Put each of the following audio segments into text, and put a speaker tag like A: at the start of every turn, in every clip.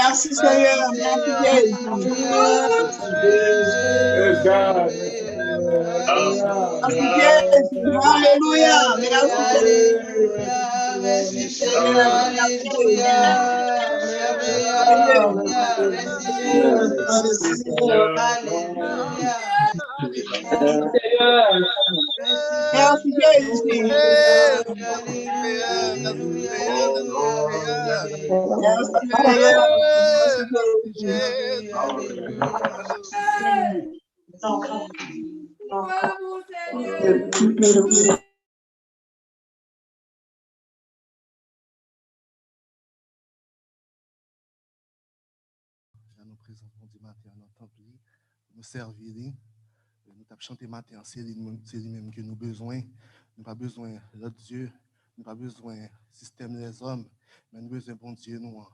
A: Merci Seigneur, merci Jésus.
B: Yes, God.
A: Merci Jésus, alléluia. Merci Seigneur. Merci Jésus.
C: Nous présentons du matin à notre temple, nous servir, nous avons chanté matin, c'est lui-même que nous avons besoin. Nous n'avons pas besoin de Dieu, nous n'avons pas besoin du système des hommes, mais nous avons besoin de bon Dieu, nous,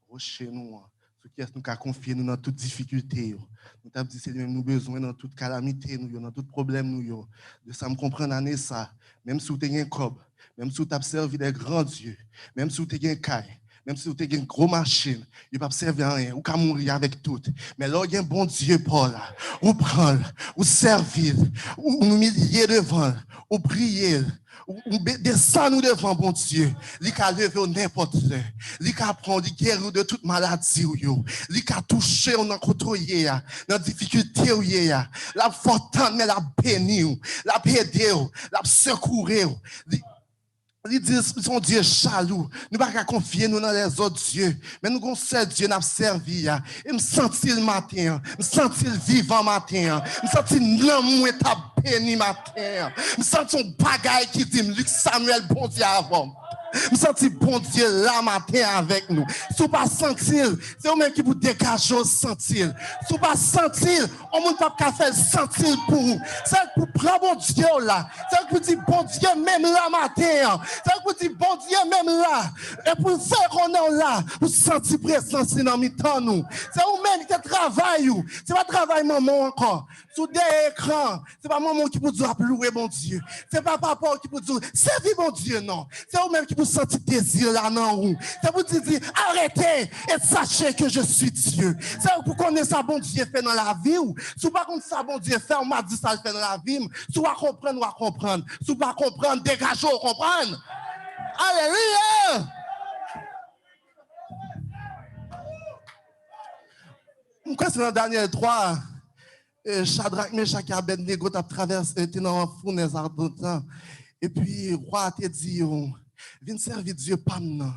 C: rocher nous, ce qui est nous avons confié nous dans toutes difficultés. Nous avons dit c'est lui-même nous besoin dans toute calamité, nous, dans tout problème, nous, de ça me comprendre en ça, même si vous avez un cob, même si vous avez servi des grands dieux, même si vous avez un caille. Même si vous avez une grosse machine, il ne peut pas servir à rien, ou qu'à mourir avec tout. Mais là, il y a un bon Dieu, Paul, ou prendre, ou servir, ou humilier devant, ou prier, ou descendre devant bon Dieu. Il peut lever n'importe où. Il peut prendre, il guérir de toute maladie. Il peut toucher, on a contrôlé, dans la difficulté. La fortune, mais la bénir, la aider, la secourir. Il dit, son Dieu jaloux. Nous ne pouvons pas confier nous dans les autres dieux. Mais nous avons seul Dieu, nous avons servi. Et me sentir le matin. Me sentir vivant matin. Me sentir l'amour et ta béni matin. Me sentir un bagaille qui dit, Luc Samuel, bon Dieu avant. Me sentir bon Dieu là matin avec nous. Si vous pas sentir, c'est vous-même qui vous dégagez sentir. Si vous pas sentir, on ne peut pas faire sentir pour vous. C'est pour prendre bon Dieu là. C'est pour dire bon Dieu même là matin. C'est pour dire bon Dieu même là. Et pour faire qu'on est là, vous sentir présence dans le temps nous. C'est vous-même qui travaille. C'est pas travail maman encore. Sous des écrans, c'est pas maman qui vous dit louer bon Dieu. C'est pas papa qui vous dit servir bon Dieu non. C'est vous-même qui vous sentez désir là non où. C'est vous dire arrêtez et sachez que je suis Dieu. C'est pour connaître ça bon Dieu fait dans la vie ou si vous pas connaître ça bon Dieu fait on m'a dit ça le fait dans la vie. Si vous pas comprendre ou à comprendre. Si vous pas comprendre dégagez ou comprendre. Alléluia. Pourquoi c'est dans Daniel 3 Shadrach, Meshach et Abednego t'as traversé dans la fournaise ardente. Et puis roi t'a dit viens servir Dieu pas maintenant.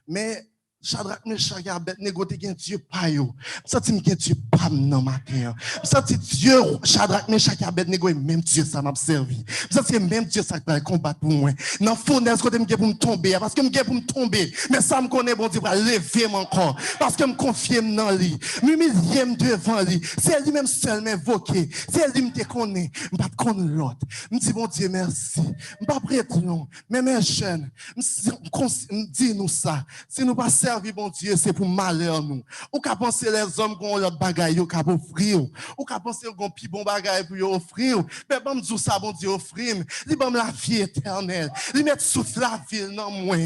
C: Mais Shadrach, Meshach et Abednego t'es un Dieu pas yo. Ça tu me Dieu pas maintenant matin. Ça tu Dieu Shadrach, Meshach et Abednego et même Dieu ça m'a servi. Ça c'est même Dieu ça va combattre pour moi. Dans fournaise côté me pour me tomber parce que me pour me tomber. Mais ça me connaît bon Dieu va lever encore parce que me confie dans lui. M'humilier devant lui. C'est lui même seul m'invoquer. C'est lui me te connaît. Me pas connaître l'autre. Me dit bon Dieu merci. Me pas prêtre non. Mais mes jeunes me dit nous ça. Si nous pas servir bon Dieu, c'est pour malheur nous. Ou qu'à penser les hommes qui ont leur bagaille, ou qu'à offrir. Ou qu'à penser qu'ils ont plus bon bagaille pour offrir. Mais bon Dieu, ça bon Dieu offrir. Ils donnent la vie éternelle. Ils mettent souffle la vie dans moi.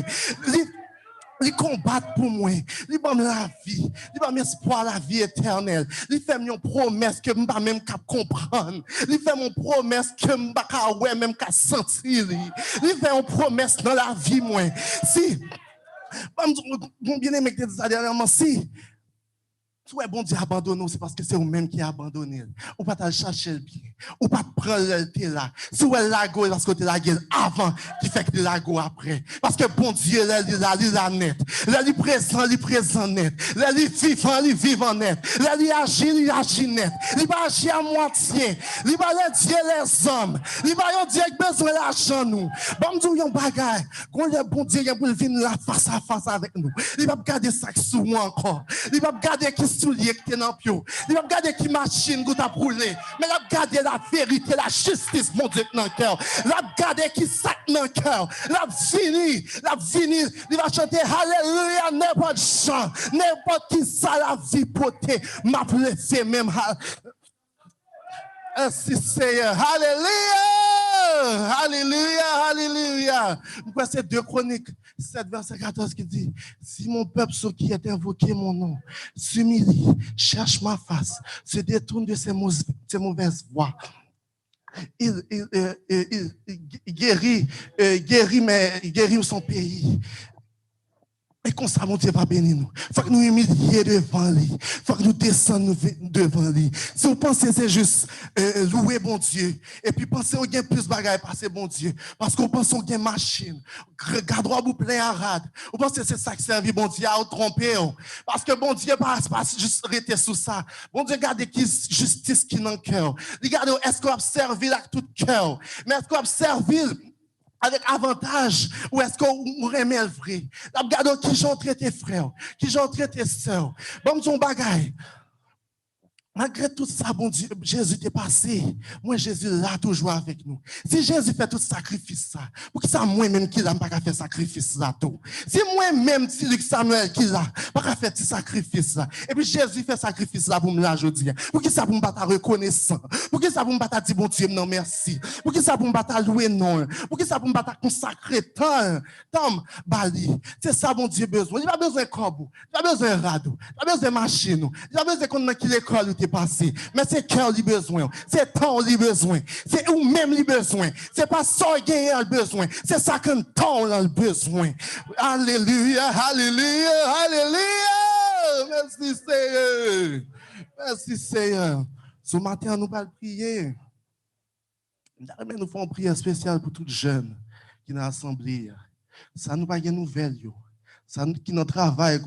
C: Ils combattent pour moi. Ils donnent la vie. Ils donnent espoir la vie éternelle. Ils font une promesse que je ne peux même pas comprendre. Ils font une promesse que je ne peux pas même sentir. Ils font une promesse dans la vie moi. Si bien aimé que tu dis ça dernièrement, si tu es bon Dieu abandonné, c'est parce que c'est vous-même qui a abandonné. Ou pas t'aller chercher le pied. Ou pas te prendre le là. Si vous êtes là, parce que tu es là avant, qui fait que tu es là après. Parce que bon Dieu, il est là net. Là, il est présent net. Là, il est vivant net. Là, il agit net. Il va agir à moitié. Il va Dieu les hommes. Il va Dieu qui a besoin de l'argent nous. Bon Dieu, il y a un bagage. Quand le bon Dieu, il va venir là face à face avec nous. Il va garder ça sous moi encore. Il va garder qui soulier qui est dans le pied. Il va regarder qui machine qui a brûlé. Mais il va regarder la vérité, la justice, mon Dieu, dans le cœur. Il va regarder qui sac dans le cœur. Il va venir. Il va chanter Alléluia, n'importe chant, n'importe qui ça la vie potée. M'a blessé même. Ainsi, Seigneur. Alléluia. Alléluia, alléluia. C'est 2 Chroniques 7, verset 14 qui dit, si mon peuple, ceux qui est invoqué mon nom, s'humilie, cherche ma face, se détourne de ses mauvaises voies, il guérit son pays. Et comme ça, mon Dieu va bénir nous. Il faut que nous humilions devant lui. Il faut que nous descendions devant lui. Si vous pensez que c'est juste louer bon Dieu, et puis pensez qu'il y a plus de bagages passer bon Dieu, parce qu'on pense qu'il y a une machine, garde-robe vous plein à rade. Vous pensez que c'est ça qui servait bon Dieu à tromper. Parce que bon Dieu pas juste rester sous ça. Bon Dieu garde qui justice qui dans le cœur. Regardez, est-ce qu'on a servi avec tout cœur? Mais est-ce qu'on a servi avec avantage, ou est-ce qu'on remet le vrai? Regardons qui j'ont traité frères, qui j'ont traité sœurs. Bon, son bagaille. Malgré tout ça, bon Dieu, Jésus est passé. Moi, Jésus est là toujours avec nous. Si Jésus fait tout sacrifice ça, pour que ça moi-même qui l'a pas fait sacrifice là tout. Si moi-même, si Luc Samuel qui l'a pas fait sacrifice là. Et puis Jésus fait sacrifice là pour me là aujourd'hui. Pour que ça pour me pas reconnaissant. Pour que ça pour me pas dire bon Dieu non merci. Pour que ça pour me pas louer non. Pour que ça pour me pas consacrer tant bali. C'est ça bon Dieu besoin. Il n'a pas besoin de corbeau. Il n'a pas besoin de radeau. Il n'a pas besoin de machine. Il n'a pas besoin qu'on qui l'école passé, mais c'est cœur lui besoin, c'est temps lui besoin, c'est ou même lui besoin, c'est pas ça qu'il a besoin, c'est ça qu'un temps a besoin. Alléluia, alléluia, alléluia. Merci Seigneur, merci Seigneur. Ce matin nous allons prier. Nous faisons une prière spéciale pour tous les jeunes qui sont dans l'assemblée. Ça nous pas une nouvelle, ça qui nous travaille,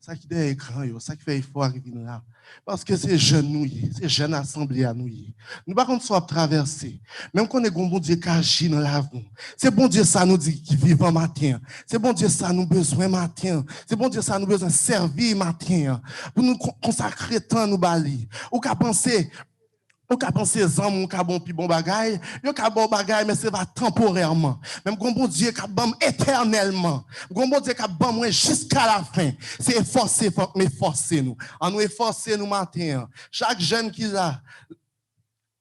C: ça qui est écran, ça qui fait effort arriver là. Parce que c'est jeunes nous, c'est jeunes assemblées à nous. Nous ne pouvons pas traverser. Même quand on est bon Dieu qui agit dans la vie. C'est bon Dieu ça nous dit qui vit matin. C'est bon Dieu ça nous besoin matin. C'est bon Dieu ça nous besoin servir matin. Pour nous consacrer tant nous bali. Ou qu'à penser. Ou qu'à penser aux qu'à bon puis bon bagaille, yo qu'à bon bagaille mais c'est va temporairement. Même bon Dieu qu'à bon éternellement. Bon Dieu qu'à bon moi jusqu'à la fin. C'est efforcer, faut que m'efforcer nous. En nous efforcer nous matin. Chaque jeune qui là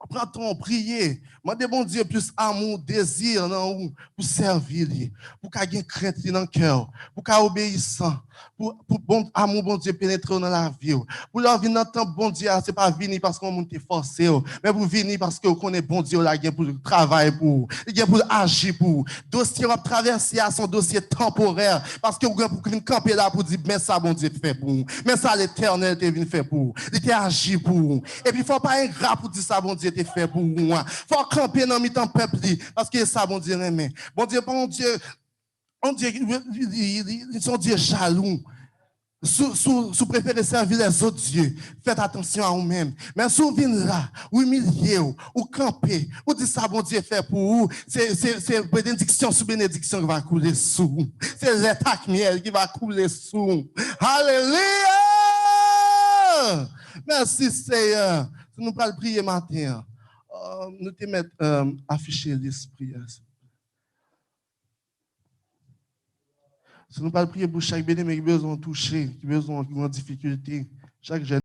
C: prends ton prier. Mandez bon Dieu plus amour, désir pour servir lui, pour qu'il y ait crainte dans le cœur, pour qu'il y ait obéissant, pour bon amour bon Dieu pénétrer dans la vie. Pour leur venir dans le temps bon Dieu, c'est pas venir parce qu'on est forcé, mais pour venir parce qu'on connaît bon Dieu là, il pour travailler pour, il pour agir pour. Dossier va traverser à son dossier temporaire parce que vous pour venir camper là pour dire mais ça bon Dieu fait pour, mais ça l'Éternel est venu faire pour, il est agi pour. Et puis il faut pas ingrat pour dire ça bon Dieu est fait pour moi. Faut camper dans mi-temps peuple parce que ça bon Dieu aime. Bon Dieu ils sont Dieu jaloux. Sous préférez servir les autres dieux, faites attention à vous-même. Mais si vous venez là, vous humiliez, ou camper, ou dites ça, bon Dieu fait pour vous, c'est bénédiction sous bénédiction qui va couler sous. C'est l'état miel qui va couler sous. Alléluia! Merci Seigneur. Nous allons prier matin. Nous te mettre afficher l'esprit. Si nous ne pas prier pour chaque béni, mais qui besoin de toucher, qui besoin de difficulté, chaque jeune.